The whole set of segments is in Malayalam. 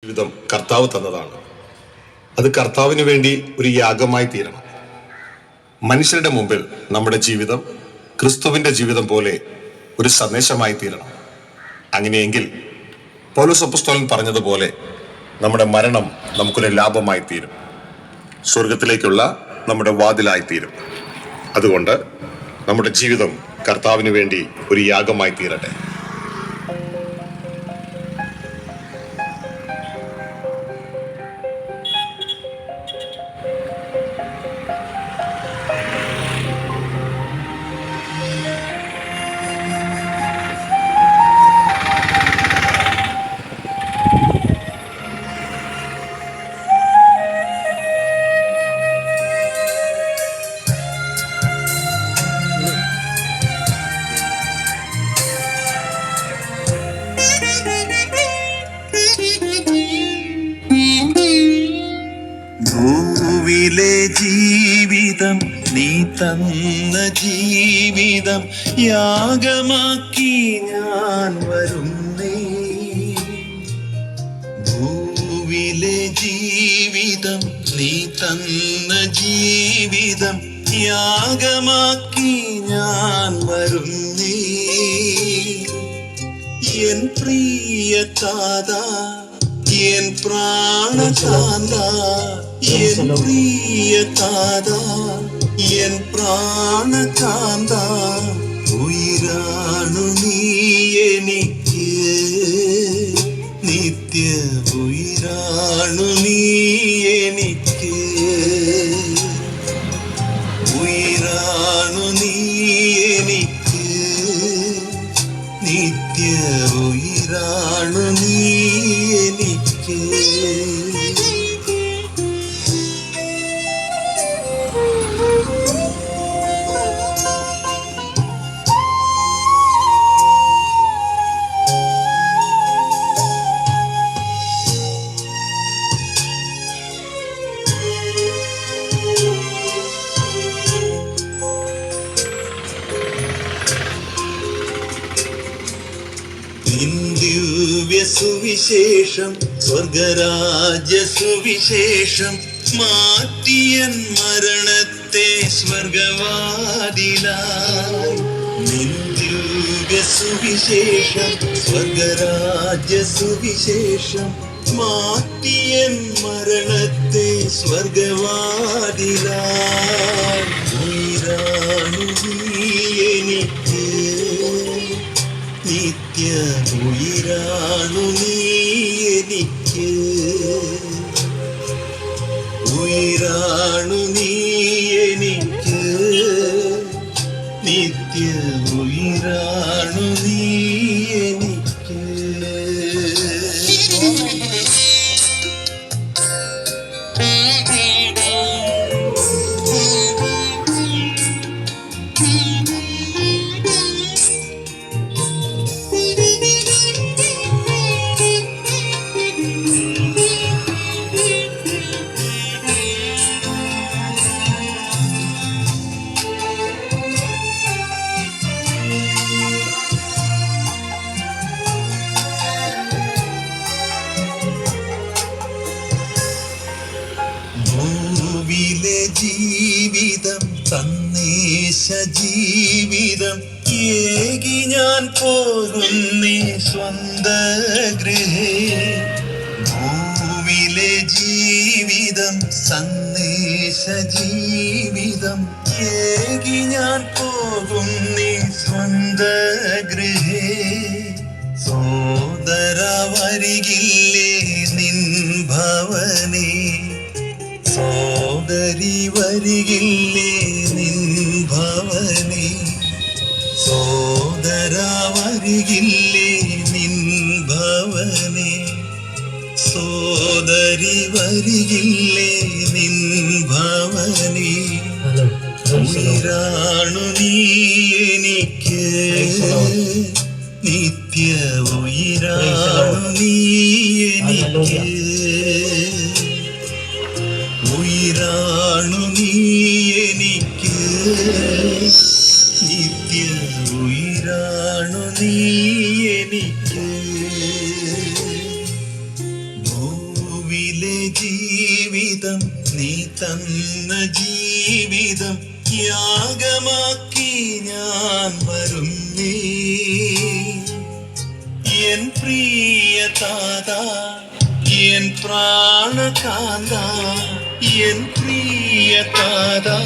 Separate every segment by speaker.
Speaker 1: ജീവിതം കർത്താവ് തന്നതാണ്. അത് കർത്താവിന് വേണ്ടി ഒരു യാഗമായി തീരണം. മനുഷ്യരുടെ മുമ്പിൽ നമ്മുടെ ജീവിതം ക്രിസ്തുവിന്റെ ജീവിതം പോലെ ഒരു സന്ദേശമായി തീരണം. അങ്ങനെയെങ്കിൽ പൗലോസ് അപ്പോസ്തലൻ പറഞ്ഞതുപോലെ നമ്മുടെ മരണം നമുക്കൊരു ലാഭമായി തീരും, സ്വർഗത്തിലേക്കുള്ള നമ്മുടെ വാതിലായി തീരും. അതുകൊണ്ട് നമ്മുടെ ജീവിതം കർത്താവിന് വേണ്ടി ഒരു യാഗമായി തീരട്ടെ.
Speaker 2: ഭൂവിലെ ജീവിതം നീ തന്ന ജീവിതം യാഗമാക്കി ഞാൻ വരുന്നേ. ഭൂവിലെ ജീവിതം നീ തന്ന ജീവിതം യാഗമാക്കി ഞാൻ വരുന്നേ. എൻ പ്രിയ താതാ, എൻ പ്രാണതാത, എൻ പ്രിയ താതാ, എൻ പ്രാണതാത, ഉയിരാണു നീ എനിക്ക്, നിത്യ ഉയിരാണു നീ എനിക്ക്, ഉയിരാണു നീ എനിക്ക്, നിത്യ ഉയിരാണു നീ എനിക്ക്. ദിവ്യ സുവിശേഷം, സ്വർഗരാജ്യ സുവിശേഷം, മാറ്റിയൻ മരണത്തെ സ്വർഗവാതിലായി. ദിവ്യ സുവിശേഷം, സ്വർഗരാജ്യ സുവിശേഷം, മാറ്റിയൻ മരണത്തെ സ്വർഗവാതിലായി. ഉയിരാണു നീ എനിക്ക്, നിത്യ ഉയിരാണു നീ എനിക്ക്, ഉയിരാണു നീ എനിക്ക്, നിത്യ ഉയിരാണു നീ എനിക്ക്. ഭൂവിലെ ജീവിതം സന്ദേശ ജീവിതം ഏകി ഞാൻ പോകുന്നേ സ്വന്ത ഗൃഹേ. ഭൂവിലെ ജീവിതം സന്ദേശ ജീവിതം ഏകി ഞാൻ പോകുന്നേ സ്വന്ത ഗൃഹേ. സോദര വരികില്ലേ നിൻ ഭവനേ, സോദരി വരികില്ലേ നിൻ ഭവനേ, സോദര വരികില്ലേ നിൻ ഭവനേ, സോദരി വരികില്ലേ നിൻ ഭവനേ. ഉയിരാണു നീ എനിക്ക്, നിത്യ ഉയിരാണു നീ എനിക്ക്, ഉയിരാണു നീ എനിക്ക്, നിത്യ ഉയിരാണു നീ എനിക്ക്. ജീവിതം നീ തന്ന ജീവിതം യാഗമാക്കി ഞാൻ വരുന്നേ എൻ പ്രിയ താതാ എൻ പ്രാണകാന്ത എൻ പ്രിയ താതാ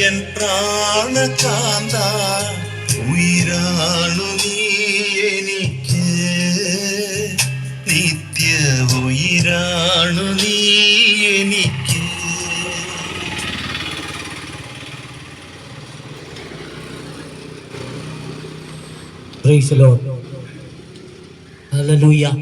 Speaker 2: എൻ പ്രാണകാന്ത ഉയിരാണു നീ എനിക്ക് നിത്യ ഉയിരാണു നീ എനിക്ക്.
Speaker 3: Praise the Lord. Hallelujah.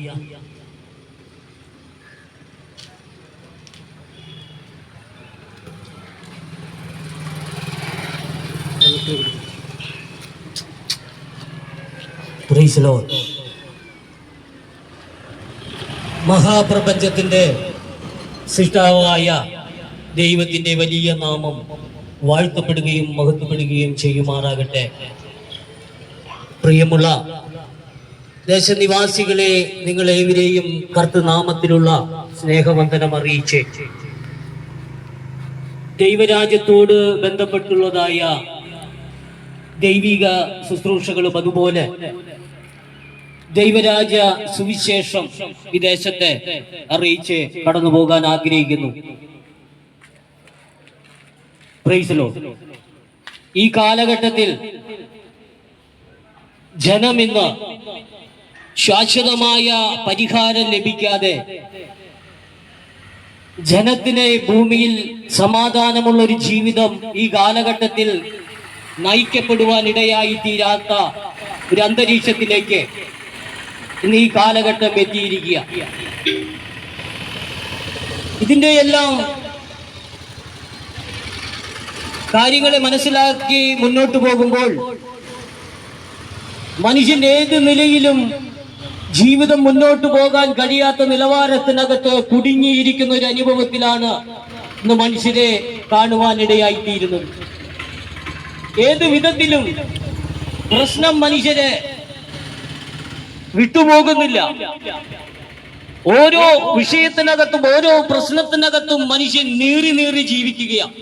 Speaker 3: Praise the Lord. മഹാപ്രപഞ്ചത്തിന്റെ സൃഷ്ടാവായ ദൈവത്തിന്റെ വലിയ നാമം വാഴ്ത്തപ്പെടുകയും മഹത്വപ്പെടുകയും ചെയ്യുമാറാകട്ടെ. പ്രിയമുള്ള ദേശനിവാസികളെ, നിങ്ങളേവരെയും കർത്തൃനാമത്തിലുള്ള സ്നേഹവന്ദനം അറിയിച്ച് ദൈവരാജ്യത്തോട് ബന്ധപ്പെട്ടുള്ളതായ ദൈവിക ശുശ്രൂഷകളും അതുപോലെ ദൈവരാജ്യ സുവിശേഷം വിദേശത്തെ അറിയിച്ച് കടന്നു പോകാൻ ആഗ്രഹിക്കുന്നു. Praise the Lord. ഈ കാലഘട്ടത്തിൽ ജനമിന്ന് ശാശ്വതമായ പരിഹാരം ലഭിക്കാതെ ജനത്തിന് ഭൂമിയിൽ സമാധാനമുള്ള ഒരു ജീവിതം ഈ കാലഘട്ടത്തിൽ നയിക്കപ്പെടുവാൻ ഇടയായി തീരാത്ത ഒരു അന്തരീക്ഷത്തിലേക്ക് ഇന്ന് ഈ കാലഘട്ടം എത്തിയിരിക്കുക. ഇതിന്റെ എല്ലാം കാര്യങ്ങളെ മനസ്സിലാക്കി മുന്നോട്ട് പോകുമ്പോൾ മനുഷ്യൻ ഏത് നിലയിലും ജീവിതം മുന്നോട്ട് പോകാൻ കഴിയാത്ത നിലവാരത്തിനകത്ത് കുടുങ്ങിയിരിക്കുന്ന ഒരു അനുഭവത്തിലാണ് ഇന്ന് മനുഷ്യരെ കാണുവാനിടയായിത്തീരുന്നത്. ഏത് വിധത്തിലും പ്രശ്നം മനുഷ്യരെ വിട്ടുപോകുന്നില്ല. ഓരോ വിഷയത്തിനകത്തും ഓരോ പ്രശ്നത്തിനകത്തും മനുഷ്യൻ നീറി ജീവിക്കുകയാണ്.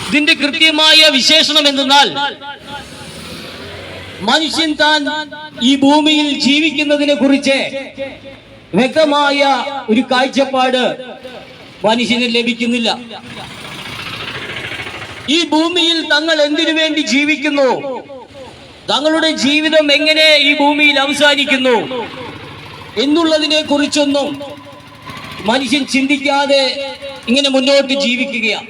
Speaker 3: ഇതിന്റെ കൃത്യമായ വിശേഷണം എന്തെന്നാൽ മനുഷ്യൻ താൻ ഈ ഭൂമിയിൽ ജീവിക്കുന്നതിനെ കുറിച്ച് വ്യക്തമായ ഒരു കാഴ്ചപ്പാട് മനുഷ്യന് ലഭിക്കുന്നില്ല. ഈ ഭൂമിയിൽ തങ്ങൾ എന്തിനു വേണ്ടി ജീവിക്കുന്നു, തങ്ങളുടെ ജീവിതം എങ്ങനെ ഈ ഭൂമിയിൽ അവസാനിക്കുന്നു എന്നുള്ളതിനെ കുറിച്ചൊന്നും മനുഷ്യൻ ചിന്തിക്കാതെ ഇങ്ങനെ മുന്നോട്ട് ജീവിക്കുകയാണ്.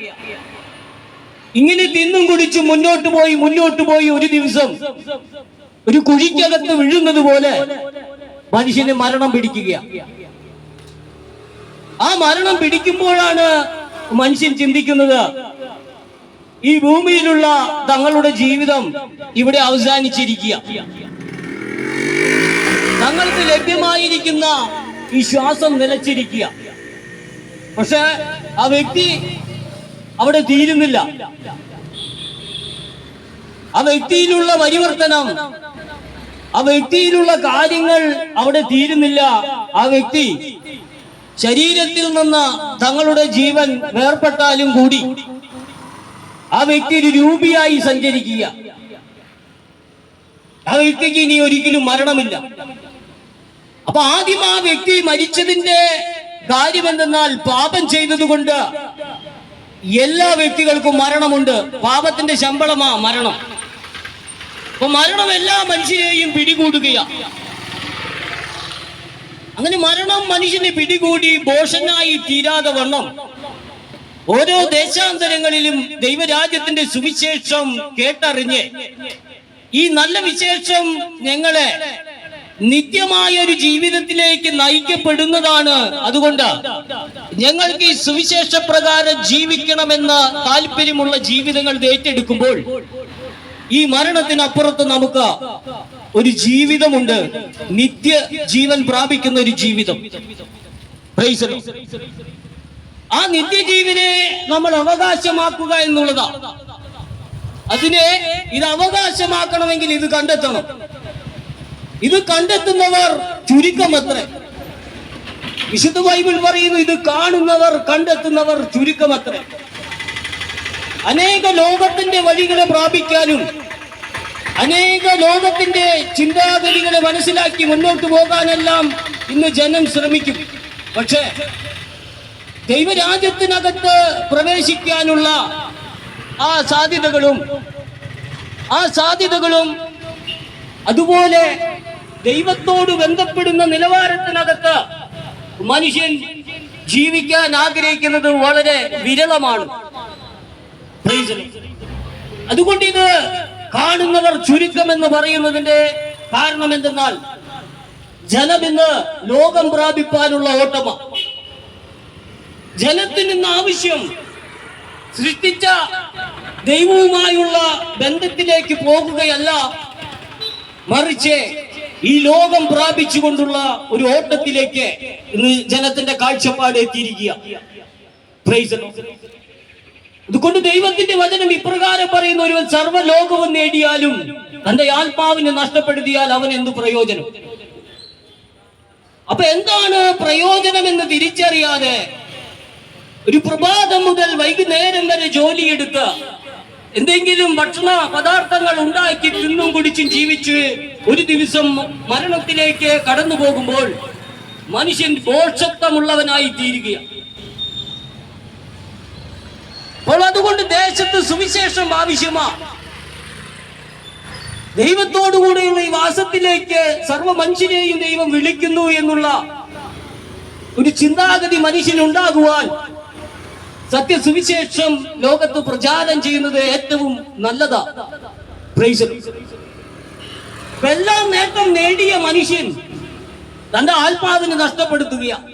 Speaker 3: ഇങ്ങനെ തിന്നും കുടിച്ച് മുന്നോട്ട് പോയി ഒരു ദിവസം ഒരു കുഴിക്കകത്ത് വീഴുന്നത് പോലെ മനുഷ്യന് മരണം പിടിക്കുകയാണ്. ആ മരണം പിടിക്കുമ്പോഴാണ് മനുഷ്യൻ ചിന്തിക്കുന്നത്, ഈ ഭൂമിയിലുള്ള തങ്ങളുടെ ജീവിതം ഇവിടെ അവസാനിച്ചിരിക്കുക. തങ്ങൾക്ക് ലഭ്യമായിരിക്കുന്ന ഈ ശ്വാസം നിലച്ചിരിക്കുക. പക്ഷെ ആ വ്യക്തി അവിടെ തീരുന്നില്ല. ആ വ്യക്തിയിലുള്ള പരിവർത്തനം, ആ വ്യക്തിയിലുള്ള കാര്യങ്ങൾ അവിടെ തീരുന്നില്ല. ആ വ്യക്തി ശരീരത്തിൽ നിന്ന് തങ്ങളുടെ ജീവൻ വേർപെട്ടാലും കൂടി ആ വ്യക്തി ഒരു രൂപിയായി സഞ്ചരിക്കുക. ആ വ്യക്തിക്ക് ഇനി ഒരിക്കലും മരണമില്ല. അപ്പൊ ആദ്യം ആ വ്യക്തി മരിച്ചതിന്റെ കാര്യം എന്തെന്നാൽ പാപം ചെയ്തതുകൊണ്ട് എല്ലാ വ്യക്തികൾക്കും മരണമുണ്ട്. പാപത്തിന്റെ ശമ്പളമാ മരണം. അപ്പൊ മരണം എല്ലാ മനുഷ്യരെയും പിടികൂടുകയാണ്. അങ്ങനെ മരണം മനുഷ്യനെ പിടികൂടി ബോഷനായി തീരാതെ വണ്ണം ഓരോ ദേശാന്തരങ്ങളിലും ദൈവരാജ്യത്തിന്റെ സുവിശേഷം കേട്ടറിഞ്ഞ് ഈ നല്ല വിശേഷം ഞങ്ങളെ നിത്യമായ ഒരു ജീവിതത്തിലേക്ക് നയിക്കപ്പെടുന്നതാണ്. അതുകൊണ്ട് ഞങ്ങൾക്ക് ഈ സുവിശേഷ പ്രകാരം ജീവിക്കണമെന്ന താല്പര്യമുള്ള ജീവിതങ്ങൾ ഏറ്റെടുക്കുമ്പോൾ ഈ മരണത്തിനപ്പുറത്ത് നമുക്ക് ഒരു ജീവിതമുണ്ട്, നിത്യ ജീവൻ പ്രാപിക്കുന്ന ഒരു ജീവിതം. ആ നിത്യജീവനെ നമ്മൾ അവകാശമാക്കുക എന്നുള്ളതാണ്. അതിനെ ഇത് അവകാശമാക്കണമെങ്കിൽ ഇത് കണ്ടെത്തണം. ഇത് കണ്ടെത്തുന്നവർ ചുരുക്കമത്രേ. വിശുദ്ധ ബൈബിൾ പറയുന്നു, ഇത് കാണുന്നവർ കണ്ടെത്തുന്നവർ ചുരുക്കമത്രേ. അനേക ലോകത്തിന്റെ വഴികളെ പ്രാപിക്കാനും അനേക ലോകത്തിന്റെ ചിന്താഗതികളെ മനസ്സിലാക്കി മുന്നോട്ട് പോകാനെല്ലാം ഇന്ന് ജനം ശ്രമിക്കും. പക്ഷേ ദൈവരാജ്യത്തിനകത്ത് പ്രവേശിക്കാനുള്ള ആ സാധ്യതകളും അതുപോലെ ദൈവത്തോട് ബന്ധപ്പെടുന്ന നിലവാരത്തിനകത്ത് മനുഷ്യൻ ജീവിക്കാൻ ആഗ്രഹിക്കുന്നത് വളരെ വിരളമാണ്. അതുകൊണ്ട് ഇത് കാണുന്നവർ ചുരുക്കമെന്ന് പറയുന്നതിന്റെ കാരണം എന്തെന്നാൽ ജനം ഇന്ന് ലോകം പ്രാപിപ്പാനുള്ള ഓട്ടമാണ്. ജനത്തിന് ഇന്ന് ആവശ്യം സൃഷ്ടിച്ച ദൈവവുമായുള്ള ബന്ധത്തിലേക്ക് പോകുകയല്ല, മറിച്ച് ഈ ലോകം പ്രാപിച്ചുകൊണ്ടുള്ള ഒരു ഓട്ടത്തിലേക്ക് ഇന്ന് ജനത്തിന്റെ കാഴ്ചപ്പാട് എത്തിയിരിക്കുക. അതുകൊണ്ട് ദൈവത്തിന്റെ വചനം ഇപ്രകാരം പറയുന്ന, ഒരുവൻ സർവ്വലോകവും നേടിയാലും തന്റെ ആത്മാവിനെ നഷ്ടപ്പെടുത്തിയാൽ അവൻ എന്ത് പ്രയോജനം? അപ്പൊ എന്താണ് പ്രയോജനം എന്ന് തിരിച്ചറിയാതെ ഒരു പ്രഭാതം മുതൽ വൈകുന്നേരം വരെ ജോലിയെടുത്ത് എന്തെങ്കിലും ഭക്ഷണ പദാർത്ഥങ്ങൾ ഉണ്ടാക്കി തിന്നും കുടിച്ചും ജീവിച്ച് ഒരു ദിവസം മരണത്തിലേക്ക് കടന്നു പോകുമ്പോൾ മനുഷ്യൻ ദോഷത്വമുള്ളവനായി തീരുകയാണ്. അപ്പോൾ അതുകൊണ്ട് ദേശത്ത് സുവിശേഷം ആവശ്യമാണ്. ദൈവത്തോടുകൂടെയുള്ള ഈ വാസത്തിലേക്ക് സർവ്വ മനുഷ്യരെയും ദൈവം വിളിക്കുന്നു എന്നുള്ള ഒരു ചിന്താഗതി മനുഷ്യനുണ്ടാകുവാൻ സത്യസുവിശേഷം ലോകത്ത് പ്രചാരം ചെയ്യുന്നത് ഏറ്റവും നല്ലതാ. എല്ലാം നേട്ടം നേടിയ മനുഷ്യൻ തന്റെ ആത്മാവിനെ നഷ്ടപ്പെടുത്തുകയാണ്.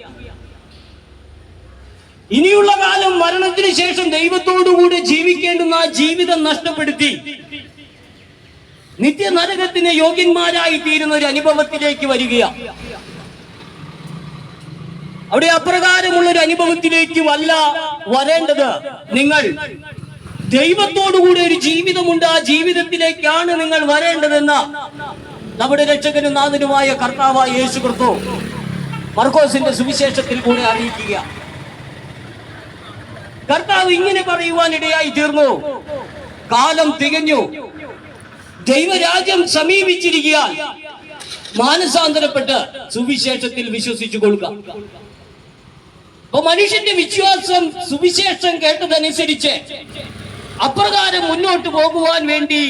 Speaker 3: ഇനിയുള്ള കാലം മരണത്തിന് ശേഷം ദൈവത്തോടുകൂടെ ജീവിക്കേണ്ടുന്ന ആ ജീവിതം നഷ്ടപ്പെടുത്തി നിത്യനരകത്തിന് യോഗ്യന്മാരായി തീരുന്ന ഒരു അനുഭവത്തിലേക്ക് വരികയാണ്. അവിടെ അപ്രകാരമുള്ള ഒരു അനുഭവത്തിലേക്കുമല്ല വരേണ്ടത്. നിങ്ങൾ ദൈവത്തോടുകൂടി ഒരു ജീവിതമുണ്ട്, ആ ജീവിതത്തിലേക്കാണ് നിങ്ങൾ വരേണ്ടതെന്ന് നമ്മുടെ രക്ഷകനും നാഥനുമായ കർത്താവായ യേശു ക്രിസ്തു മർക്കോസിന്റെ സുവിശേഷത്തിൽ കൂടെ അറിയിക്കുക. കർത്താവ് ഇങ്ങനെ പറയുവാനിടയായി തീർന്നു, കാലം തികഞ്ഞു, ദൈവരാജ്യം സമീപിച്ചിരിക്കാൻ മാനസാന്തരപ്പെട്ട് സുവിശേഷത്തിൽ വിശ്വസിച്ചു കൊള്ളുക. അപ്പൊ മനുഷ്യന്റെ വിശ്വാസം സുവിശേഷം കേട്ടതനുസരിച്ച് അപ്രകാരം മുന്നോട്ട് പോകുവാൻ വേണ്ടി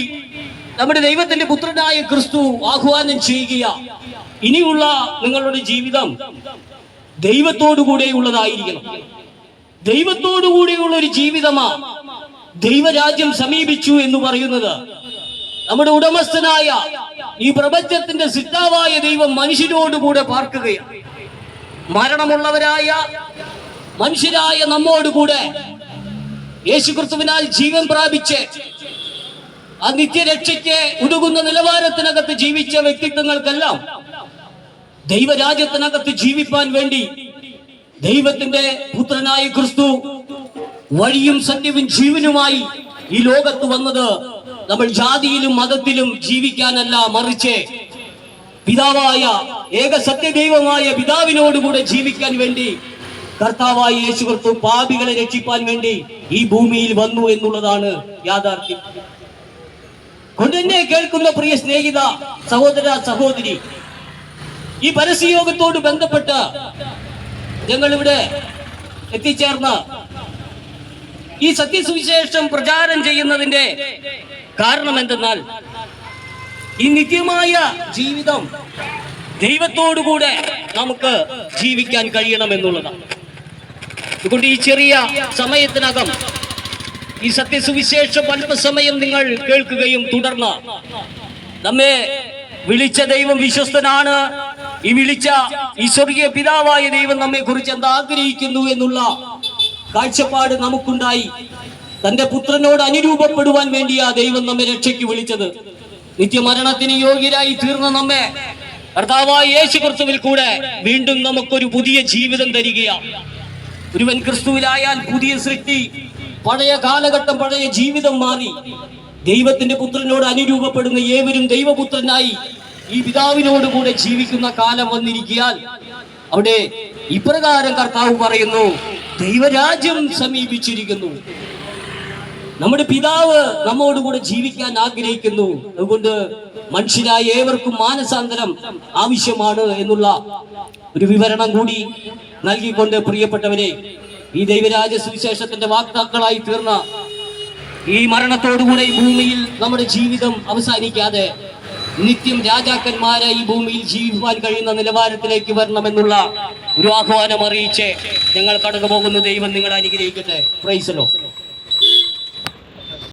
Speaker 3: നമ്മുടെ ദൈവത്തിന്റെ പുത്രനായ ക്രിസ്തു ആഹ്വാനം ചെയ്യുക. ഇനിയുള്ള നിങ്ങളുടെ ജീവിതം ദൈവത്തോടുകൂടെയുള്ളതായിരിക്കണം. ദൈവത്തോടുകൂടെയുള്ള ഒരു ജീവിതമാ ദൈവരാജ്യം സമീപിച്ചു എന്ന് പറയുന്നത്. നമ്മുടെ ഉടമസ്ഥനായ ഈ പ്രപഞ്ചത്തിന്റെ സിദ്ധാവായ ദൈവം മനുഷ്യരോടുകൂടെ പാർക്കുകയാണ്. മരണമുള്ളവരായ മനുഷ്യരായ നമ്മോടുകൂടെ യേശുക്രിസ്തുവിനാൽ ജീവൻ പ്രാപിച്ച് ആ നിത്യരക്ഷയ്ക്ക് ഉതകുന്ന നിലവാരത്തിനകത്ത് ജീവിച്ച വ്യക്തിത്വങ്ങൾക്കെല്ലാം ദൈവരാജ്യത്തിനകത്ത് ജീവിപ്പാൻ വേണ്ടി ദൈവത്തിന്റെ പുത്രനായ ക്രിസ്തു വഴിയും സത്യവും ജീവനുമായി ഈ ലോകത്ത് വന്നത് നമ്മൾ ജാതിയിലും മതത്തിലും ജീവിക്കാനല്ല, മറിച്ച് പിതാവായ ഏക സത്യദൈവമായ പിതാവിനോടുകൂടെ ജീവിക്കാൻ വേണ്ടി കർത്താവായ യേശു ക്രിസ്തു പാപികളെ രക്ഷിപ്പാൻ വേണ്ടി ഈ ഭൂമിയിൽ വന്നു എന്നുള്ളതാണ് യാഥാർത്ഥ്യം. കൊണ്ട് എന്നെ കേൾക്കുന്ന പ്രിയ സ്നേഹിത, സഹോദര സഹോദരി, ഈ പരസ്യയോഗത്തോട് ബന്ധപ്പെട്ട് ഞങ്ങളിവിടെ എത്തിച്ചേർന്ന് ഈ സത്യസുവിശേഷം പ്രചാരം ചെയ്യുന്നതിന്റെ കാരണം എന്തെന്നാൽ ഈ നിത്യമായ ജീവിതം ദൈവത്തോടുകൂടെ നമുക്ക് ജീവിക്കാൻ കഴിയണം എന്നുള്ളതാണ്. അതുകൊണ്ട് ഈ ചെറിയ സമയത്തിനകം ഈ സത്യസുവിശേഷം അല്പസമയം നിങ്ങൾ കേൾക്കുകയും തുടർന്ന് നമ്മെ വിളിച്ച ദൈവം വിശ്വസ്തനാണ്, ഈ വിളിച്ച ഈ സ്വർഗീയ പിതാവായ ദൈവം നമ്മെ കുറിച്ച് എന്താ ആഗ്രഹിക്കുന്നു എന്നുള്ള കാഴ്ചപ്പാട് നമുക്കുണ്ടായി തന്റെ പുത്രനോട് അനുരൂപപ്പെടുവാൻ വേണ്ടിയാ ദൈവം നമ്മെ രക്ഷയ്ക്ക് വിളിച്ചത്. നിത്യമരണത്തിന് യോഗ്യരായി തീർന്ന നമ്മെ കർത്താവായ യേശു ക്രിസ്തുവിൽ കൂടെ വീണ്ടും നമുക്കൊരു പുതിയ ജീവിതം തരികയാണ്. ഒരുവൻ ക്രിസ്തുവിലായാൽ പുതിയ സൃഷ്ടി, പഴയ കാലഘട്ടം, പഴയ ജീവിതം മാറി ദൈവത്തിന്റെ പുത്രനോട് അനുരൂപപ്പെടുന്ന ഏവരും ദൈവപുത്രനായി ഈ പിതാവിനോട് കൂടെ ജീവിക്കുന്ന കാലം വന്നിരിക്കാൻ അവിടെ ഇപ്രകാരം കർത്താവ് പറയുന്നു, ദൈവരാജ്യം സമീപിച്ചിരിക്കുന്നു. നമ്മുടെ പിതാവ് നമ്മോടുകൂടെ ജീവിക്കാൻ ആഗ്രഹിക്കുന്നു. അതുകൊണ്ട് മനുഷ്യരായ ഏവർക്കും മാനസാന്തരം ആവശ്യമാണ് എന്നുള്ള ഒരു വിവരണം കൂടി നൽകിക്കൊണ്ട്, പ്രിയപ്പെട്ടവരെ, ഈ ദൈവരാജ്യ സുവിശേഷത്തിന്റെ വാക്താക്കളായി തീർന്ന ഈ മരണത്തോടുകൂടെ ഈ ഭൂമിയിൽ നമ്മുടെ ജീവിതം അവസാനിക്കാതെ നിത്യം രാജാക്കന്മാരായി ഈ ഭൂമിയിൽ ജീവിക്കുവാൻ കഴിയുന്ന നിലവാരത്തിലേക്ക് വരണമെന്നുള്ള ഒരു ആഹ്വാനം അറിയിച്ച് ഞങ്ങൾ കടന്നു പോകുന്ന ദൈവം നിങ്ങളെ അനുഗ്രഹിക്കട്ടെ. Praise the Lord.